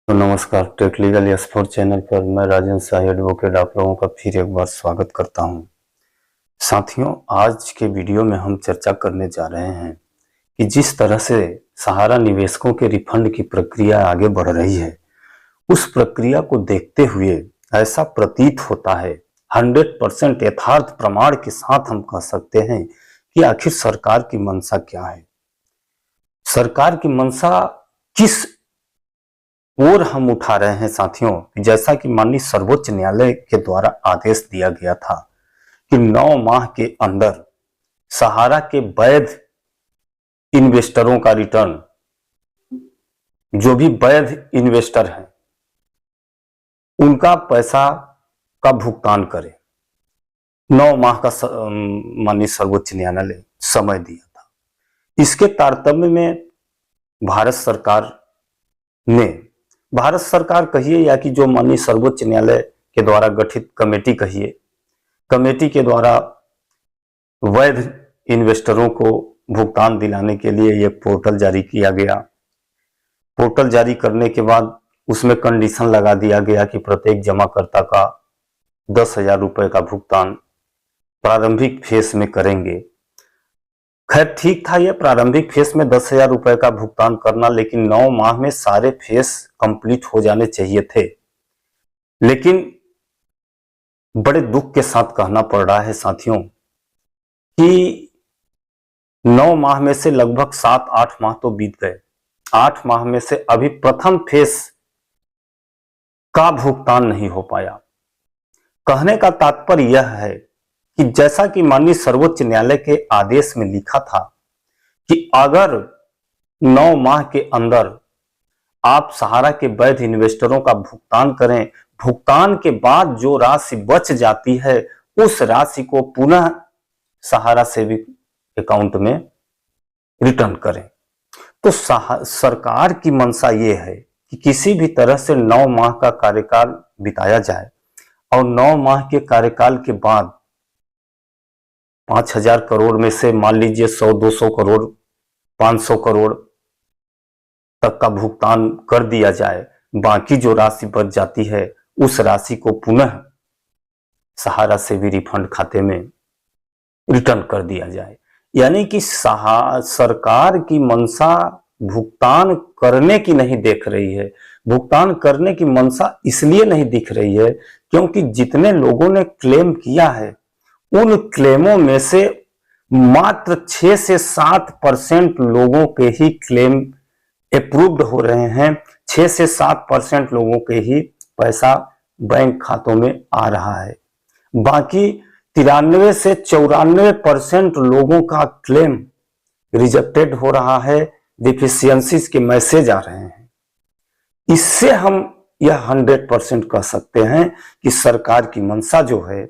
तो नमस्कार, take legal expert channel पर मैं राजेंद्र शाही एडवोकेट आप लोगों का फिर एक बार स्वागत करता हूं। साथियों, आज के वीडियो में हम चर्चा करने जा रहे हैं कि जिस तरह से सहारा निवेशकों के रिफंड की प्रक्रिया आगे बढ़ रही है, उस प्रक्रिया को देखते हुए ऐसा प्रतीत होता है, 100% यथार्थ प्रमाण के साथ हम कह सकते हैं कि आखिर सरकार की मंशा क्या है। सरकार की मंशा किस और हम उठा रहे हैं साथियों, जैसा कि माननीय सर्वोच्च न्यायालय के द्वारा आदेश दिया गया था कि 9 माह के अंदर सहारा के वैध इन्वेस्टरों का रिटर्न, जो भी वैध इन्वेस्टर हैं, उनका पैसा का भुगतान करें। 9 माह का माननीय सर्वोच्च न्यायालय ने समय दिया था। इसके तारतम्य में भारत सरकार कहिए या कि जो माननीय सर्वोच्च न्यायालय के द्वारा गठित कमेटी कहिए, कमेटी के द्वारा वैध इन्वेस्टरों को भुगतान दिलाने के लिए एक पोर्टल जारी किया गया। पोर्टल जारी करने के बाद उसमें कंडीशन लगा दिया गया कि प्रत्येक जमाकर्ता का 10,000 रुपए का भुगतान प्रारंभिक फेस में करेंगे। खैर ठीक था यह प्रारंभिक फेस में 10,000 रुपए का भुगतान करना, लेकिन 9 माह में सारे फेस कंप्लीट हो जाने चाहिए थे। लेकिन बड़े दुख के साथ कहना पड़ रहा है साथियों कि 9 माह में से लगभग 7-8 माह तो बीत गए। 8 माह में से अभी प्रथम फेस का भुगतान नहीं हो पाया। कहने का तात्पर्य यह है कि जैसा कि माननीय सर्वोच्च न्यायालय के आदेश में लिखा था कि अगर 9 माह के अंदर आप सहारा के वैध इन्वेस्टरों का भुगतान करें, भुगतान के बाद जो राशि बच जाती है उस राशि को पुनः सहारा सेविंग अकाउंट में रिटर्न करें। तो सरकार की मंशा ये है कि किसी भी तरह से 9 माह का कार्यकाल बिताया जाए और 9 माह के कार्यकाल के बाद 5,000 करोड़ में से मान लीजिए 100-200 करोड़ 500 करोड़ तक का भुगतान कर दिया जाए। बाकी जो राशि बच जाती है उस राशि को पुनः सहारा से भी रिफंड खाते में रिटर्न कर दिया जाए। यानी कि सरकार की मंशा भुगतान करने की नहीं देख रही है। भुगतान करने की मंशा इसलिए नहीं दिख रही है क्योंकि जितने लोगों ने क्लेम किया है उन क्लेमों में से मात्र 6 से 7% लोगों के ही क्लेम अप्रूव्ड हो रहे हैं। 6 से 7% लोगों के ही पैसा बैंक खातों में आ रहा है। बाकी 93 से 94% लोगों का क्लेम रिजेक्टेड हो रहा है, डिफिशियंसीज के मैसेज आ रहे हैं। इससे हम यह 100% कह सकते हैं कि सरकार की मंशा जो है,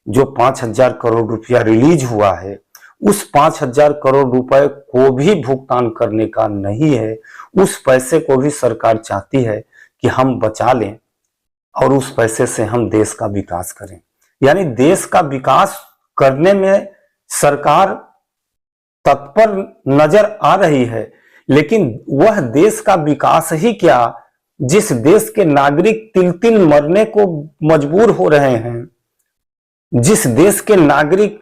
जो 5,000 करोड़ रुपया रिलीज हुआ है, उस 5,000 करोड़ रुपए को भी भुगतान करने का नहीं है। उस पैसे को भी सरकार चाहती है कि हम बचा लें और उस पैसे से हम देश का विकास करें। यानी देश का विकास करने में सरकार तत्पर नजर आ रही है, लेकिन वह देश का विकास ही क्या, जिस देश के नागरिक तिल तिल मरने को मजबूर हो रहे हैं, जिस देश के नागरिक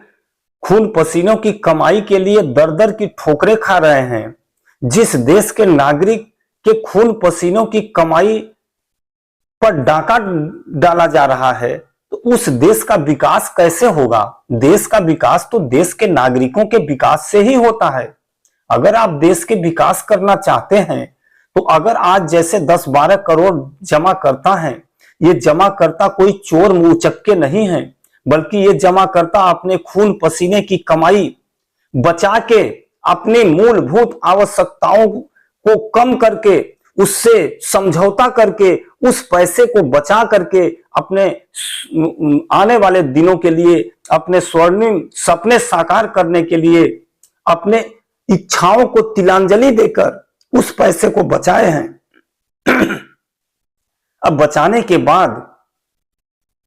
खून पसीनों की कमाई के लिए दर दर की ठोकरें खा रहे हैं, जिस देश के नागरिक के खून पसीनों की कमाई पर डाका डाला जा रहा है, तो उस देश का विकास कैसे होगा? देश का विकास तो देश के नागरिकों के विकास से ही होता है। अगर आप देश के विकास करना चाहते हैं तो अगर आज जैसे 10-12 करोड़ जमा करता है, ये जमा करता कोई चोर मुंह चक्के नहीं है, बल्कि ये जमा करता अपने खून पसीने की कमाई बचा के अपने मूलभूत आवश्यकताओं को कम करके, उससे समझौता करके, उस पैसे को बचा करके अपने आने वाले दिनों के लिए, अपने स्वर्णिम सपने साकार करने के लिए, अपने इच्छाओं को तिलांजलि देकर उस पैसे को बचाए हैं। अब बचाने के बाद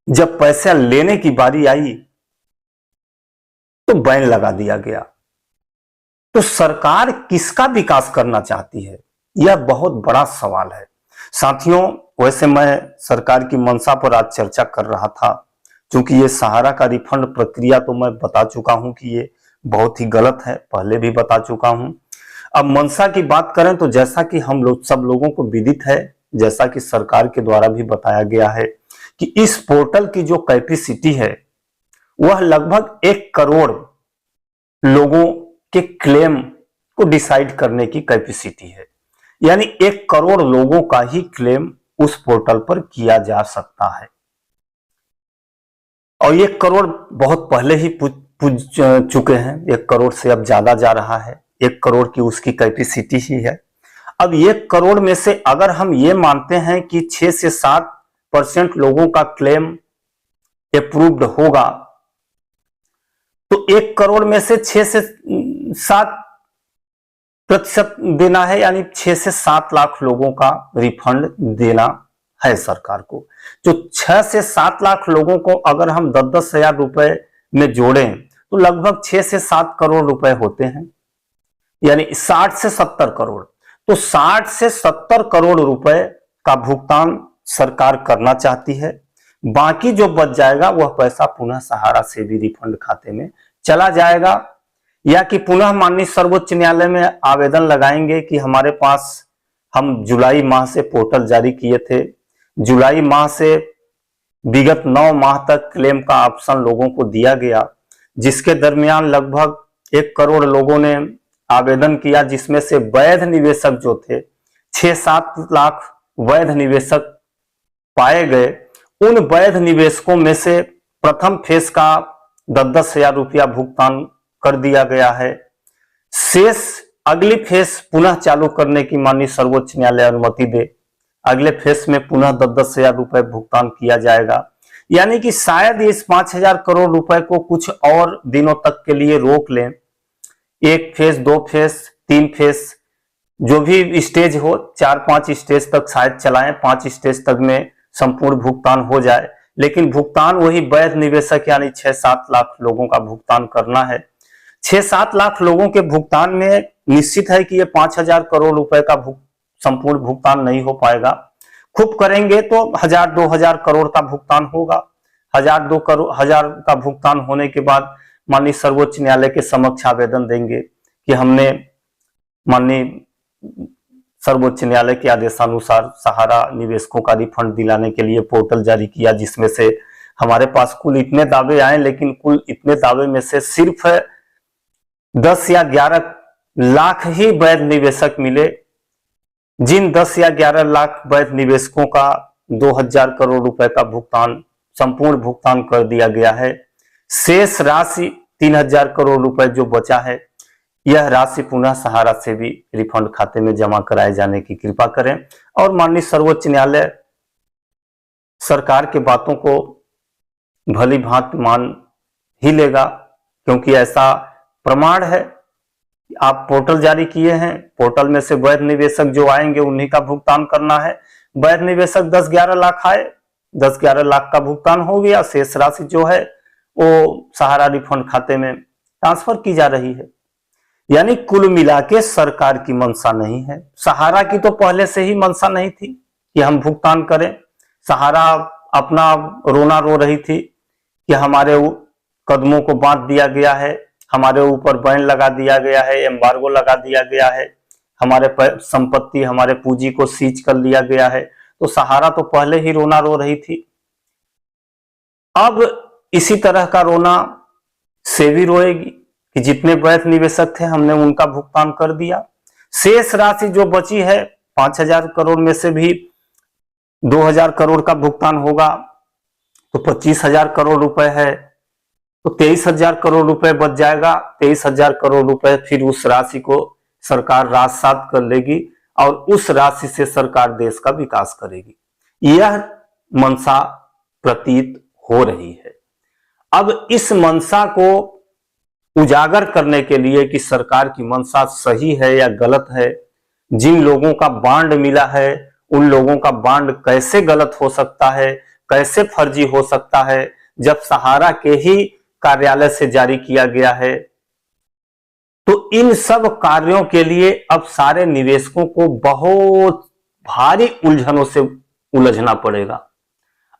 जब पैसा लेने की बारी आई तो बैन लगा दिया गया। तो सरकार किसका विकास करना चाहती है, यह बहुत बड़ा सवाल है। साथियों, वैसे मैं सरकार की मंशा पर आज चर्चा कर रहा था, क्योंकि ये सहारा का रिफंड प्रक्रिया तो मैं बता चुका हूं कि ये बहुत ही गलत है, पहले भी बता चुका हूं। अब मंशा की बात करें तो जैसा कि हम लोग सब लोगों को विदित है, जैसा कि सरकार के द्वारा भी बताया गया है कि इस पोर्टल की जो कैपेसिटी है वह लगभग 1 करोड़ लोगों के क्लेम को डिसाइड करने की कैपेसिटी है। यानी 1 करोड़ लोगों का ही क्लेम उस पोर्टल पर किया जा सकता है, और 1 करोड़ बहुत पहले ही पूछ चुके हैं। 1 करोड़ से अब ज्यादा जा रहा है, 1 करोड़ की उसकी कैपेसिटी ही है। अब 1 करोड़ में से अगर हम ये मानते हैं कि 6 से 7% लोगों का क्लेम अप्रूव्ड होगा, तो 1 करोड़ में से 6 से 7% देना है, यानी 6 से 7 लाख लोगों का रिफंड देना है सरकार को। जो 6 से 7 लाख लोगों को अगर हम 10-10 हजार रुपए में जोड़ें तो लगभग 6 से 7 करोड़ रुपए होते हैं, यानी 60 से 70 करोड़। तो 60 से 70 करोड़ रुपए का भुगतान सरकार करना चाहती है। बाकी जो बच जाएगा वह पैसा पुनः सहारा से भी रिफंड खाते में चला जाएगा, या कि पुनः माननीय सर्वोच्च न्यायालय में आवेदन लगाएंगे कि हमारे पास, हम जुलाई माह से पोर्टल जारी किए थे, जुलाई माह से विगत 9 माह तक क्लेम का ऑप्शन लोगों को दिया गया, जिसके दरमियान लगभग 1 करोड़ लोगों ने आवेदन किया, जिसमें से वैध निवेशक जो थे 6-7 लाख वैध निवेशक पाए गए। उन वैध निवेशकों में से प्रथम फेज का 10-10 हजार रुपया भुगतान कर दिया गया है। शेष अगली फेज पुनः चालू करने की माननीय सर्वोच्च न्यायालय अनुमति दे, अगले फेज में पुनः 10-10 हजार रुपए भुगतान किया जाएगा। यानी कि शायद इस 5,000 करोड़ रुपए को कुछ और दिनों तक के लिए रोक लें, 1 फेज, 2 फेज, 3 फेज, जो भी स्टेज हो, 4-5 स्टेज तक शायद चलाएं, 5 स्टेज तक में संपूर्ण भुगतान हो जाए। लेकिन भुगतान वही वैध निवेशक यानी 6-7 लाख लोगों का भुगतान करना है। 6-7 लाख लोगों के भुगतान में निश्चित है कि ये 5,000 करोड़ रुपए का संपूर्ण भुगतान नहीं हो पाएगा। खूब करेंगे तो 1,000-2,000 करोड़ का भुगतान होगा। 1,000-2,000 का भुगतान होने के बाद माननीय सर्वोच्च न्यायालय के समक्ष आवेदन देंगे कि हमने माननीय सर्वोच्च न्यायालय के आदेशानुसार सहारा निवेशकों का रिफंड दिलाने के लिए पोर्टल जारी किया, जिसमें से हमारे पास कुल इतने दावे आए, लेकिन कुल इतने दावे में से सिर्फ 10 या 11 लाख ही वैध निवेशक मिले। जिन 10 या 11 लाख वैध निवेशकों का 2,000 करोड़ रुपए का भुगतान, संपूर्ण भुगतान कर दिया गया है। शेष राशि 3,000 करोड़ रुपए जो बचा है, यह राशि पुनः सहारा से भी रिफंड खाते में जमा कराए जाने की कृपा करें। और माननीय सर्वोच्च न्यायालय सरकार की बातों को भली भांति मान ही लेगा, क्योंकि ऐसा प्रमाण है। आप पोर्टल जारी किए हैं, पोर्टल में से वैध निवेशक जो आएंगे उन्हीं का भुगतान करना है। वैध निवेशक 10-11 लाख आए, 10-11 लाख का भुगतान हो गया, शेष राशि जो है वो सहारा रिफंड खाते में ट्रांसफर की जा रही है। यानी कुल मिला के सरकार की मंशा नहीं है, सहारा की तो पहले से ही मंशा नहीं थी कि हम भुगतान करें। सहारा अपना रोना रो रही थी कि हमारे कदमों को बांध दिया गया है, हमारे ऊपर बैन लगा दिया गया है, एम्बार्गो लगा दिया गया है, हमारे संपत्ति, हमारे पूंजी को सीज कर लिया गया है। तो सहारा तो पहले ही रोना रो रही थी। अब इसी तरह का रोना सेबी रोएगी कि जितने वैध निवेशक थे हमने उनका भुगतान कर दिया। शेष राशि जो बची है 5,000 करोड़ में से भी 2,000 करोड़ का भुगतान होगा, तो 25,000 करोड़ रुपए है, तो 23,000 करोड़ रुपए बच जाएगा। 23,000 करोड़ रुपए फिर उस राशि को सरकार राजसात कर लेगी और उस राशि से सरकार देश का विकास करेगी। यह मंशा प्रतीत हो रही है। अब इस मंशा को उजागर करने के लिए कि सरकार की मंशा सही है या गलत है, जिन लोगों का बांड मिला है उन लोगों का बांड कैसे गलत हो सकता है, कैसे फर्जी हो सकता है, जब सहारा के ही कार्यालय से जारी किया गया है। तो इन सब कार्यों के लिए अब सारे निवेशकों को बहुत भारी उलझनों से उलझना पड़ेगा।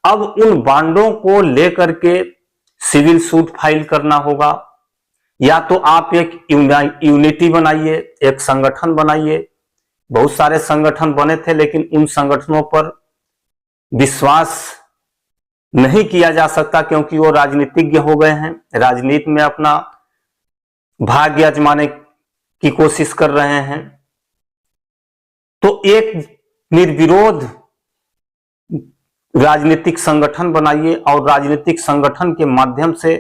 अब उन बांडों को लेकर के सिविल सूट फाइल करना होगा, या तो आप एक यूनिटी बनाइए, एक संगठन बनाइए। बहुत सारे संगठन बने थे, लेकिन उन संगठनों पर विश्वास नहीं किया जा सकता, क्योंकि वो राजनीतिज्ञ हो गए हैं, राजनीति में अपना भाग्य आजमाने की कोशिश कर रहे हैं। तो एक निर्विरोध राजनीतिक संगठन बनाइए, और राजनीतिक संगठन के माध्यम से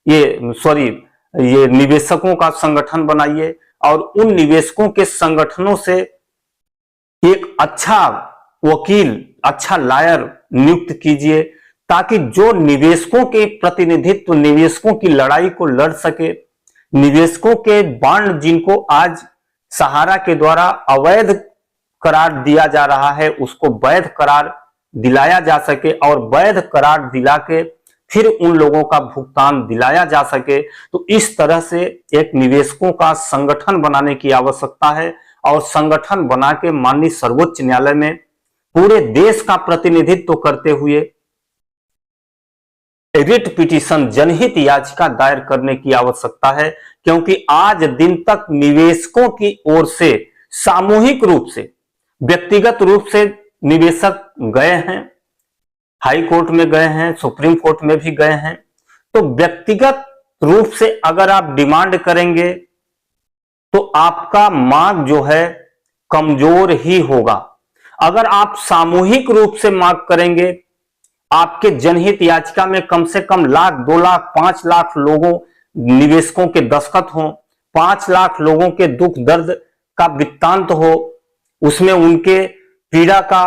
ये निवेशकों का संगठन बनाइए, और उन निवेशकों के संगठनों से एक अच्छा वकील, अच्छा लॉयर नियुक्त कीजिए, ताकि जो निवेशकों के प्रतिनिधित्व, निवेशकों की लड़ाई को लड़ सके, निवेशकों के बांड जिनको आज सहारा के द्वारा अवैध करार दिया जा रहा है, उसको वैध करार दिलाया जा सके, और वैध करार दिला के फिर उन लोगों का भुगतान दिलाया जा सके। तो इस तरह से एक निवेशकों का संगठन बनाने की आवश्यकता है, और संगठन बना के माननीय सर्वोच्च न्यायालय में पूरे देश का प्रतिनिधित्व करते हुए रिट पिटीशन, जनहित याचिका दायर करने की आवश्यकता है। क्योंकि आज दिन तक निवेशकों की ओर से सामूहिक रूप से, व्यक्तिगत रूप से निवेशक गए हैं, हाई कोर्ट में गए हैं, सुप्रीम कोर्ट में भी गए हैं। तो व्यक्तिगत रूप से अगर आप डिमांड करेंगे तो आपका मांग जो है कमजोर ही होगा। अगर आप सामूहिक रूप से मांग करेंगे, आपके जनहित याचिका में कम से कम लाख, 2 लाख, 5 लाख लोगों, निवेशकों के दस्तखत हो, 5 लाख लोगों के दुख दर्द का वृत्तांत हो, उसमें उनके पीड़ा का,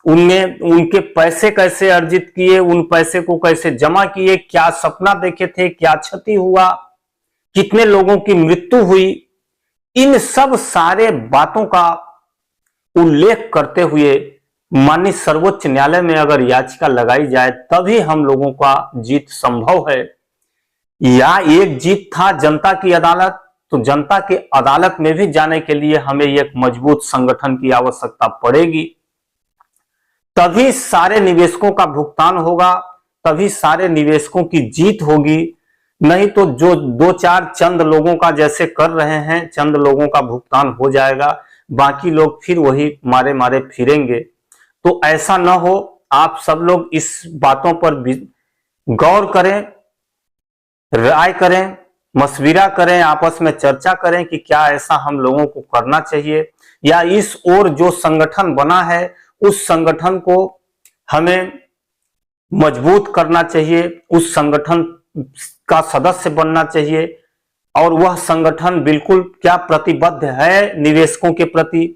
उनमें उनके पैसे कैसे अर्जित किए, उन पैसे को कैसे जमा किए, क्या सपना देखे थे, क्या क्षति हुआ, कितने लोगों की मृत्यु हुई, इन सब सारे बातों का उल्लेख करते हुए माननीय सर्वोच्च न्यायालय में अगर याचिका लगाई जाए, तभी हम लोगों का जीत संभव है। या एक जीत था जनता की अदालत, तो जनता की अदालत में भी जाने के लिए हमें एक मजबूत संगठन की आवश्यकता पड़ेगी। तभी सारे निवेशकों का भुगतान होगा, तभी सारे निवेशकों की जीत होगी। नहीं तो जो 2-4 चंद लोगों का जैसे कर रहे हैं, चंद लोगों का भुगतान हो जाएगा, बाकी लोग फिर वही मारे मारे फिरेंगे। तो ऐसा न हो, आप सब लोग इस बातों पर गौर करें, राय करें, मशविरा करें, आपस में चर्चा करें कि क्या ऐसा हम लोगों को करना चाहिए, या इस ओर जो संगठन बना है उस संगठन को हमें मजबूत करना चाहिए, उस संगठन का सदस्य बनना चाहिए, और वह संगठन बिल्कुल क्या प्रतिबद्ध है निवेशकों के प्रति,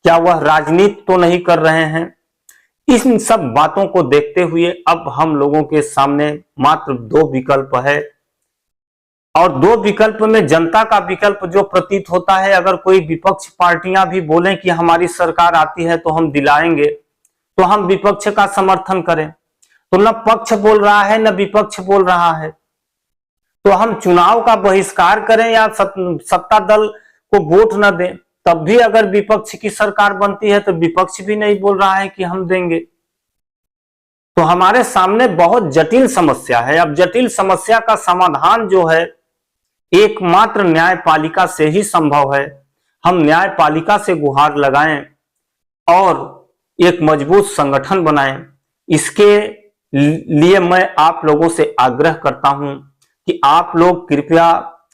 क्या वह राजनीति तो नहीं कर रहे हैं। इन सब बातों को देखते हुए अब हम लोगों के सामने मात्र 2 विकल्प है, और 2 विकल्प में जनता का विकल्प जो प्रतीत होता है, अगर कोई विपक्ष पार्टियां भी बोलें कि हमारी सरकार आती है तो हम दिलाएंगे, तो हम विपक्ष का समर्थन करें। तो न पक्ष बोल रहा है न विपक्ष बोल रहा है, तो हम चुनाव का बहिष्कार करें या सत्ता दल को वोट न दें, तब भी अगर विपक्ष की सरकार बनती है तो विपक्ष भी नहीं बोल रहा है कि हम देंगे। तो हमारे सामने बहुत जटिल समस्या है। अब जटिल समस्या का समाधान जो है एकमात्र न्यायपालिका से ही संभव है। हम न्यायपालिका से गुहार लगाएं और एक मजबूत संगठन बनाएं। इसके लिए मैं आप लोगों से आग्रह करता हूं कि आप लोग कृपया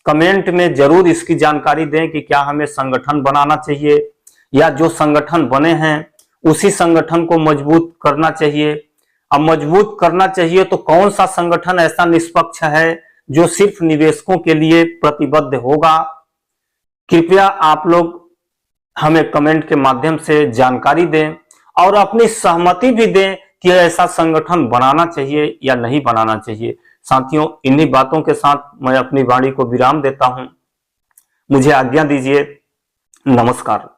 कमेंट में जरूर इसकी जानकारी दें कि क्या हमें संगठन बनाना चाहिए, या जो संगठन बने हैं उसी संगठन को मजबूत करना चाहिए। अब मजबूत करना चाहिए तो कौन सा संगठन ऐसा निष्पक्ष है जो सिर्फ निवेशकों के लिए प्रतिबद्ध होगा। कृपया आप लोग हमें कमेंट के माध्यम से जानकारी दें और अपनी सहमति भी दें कि ऐसा संगठन बनाना चाहिए या नहीं बनाना चाहिए। साथियों, इन्हीं बातों के साथ मैं अपनी वाणी को विराम देता हूं। मुझे आज्ञा दीजिए। नमस्कार।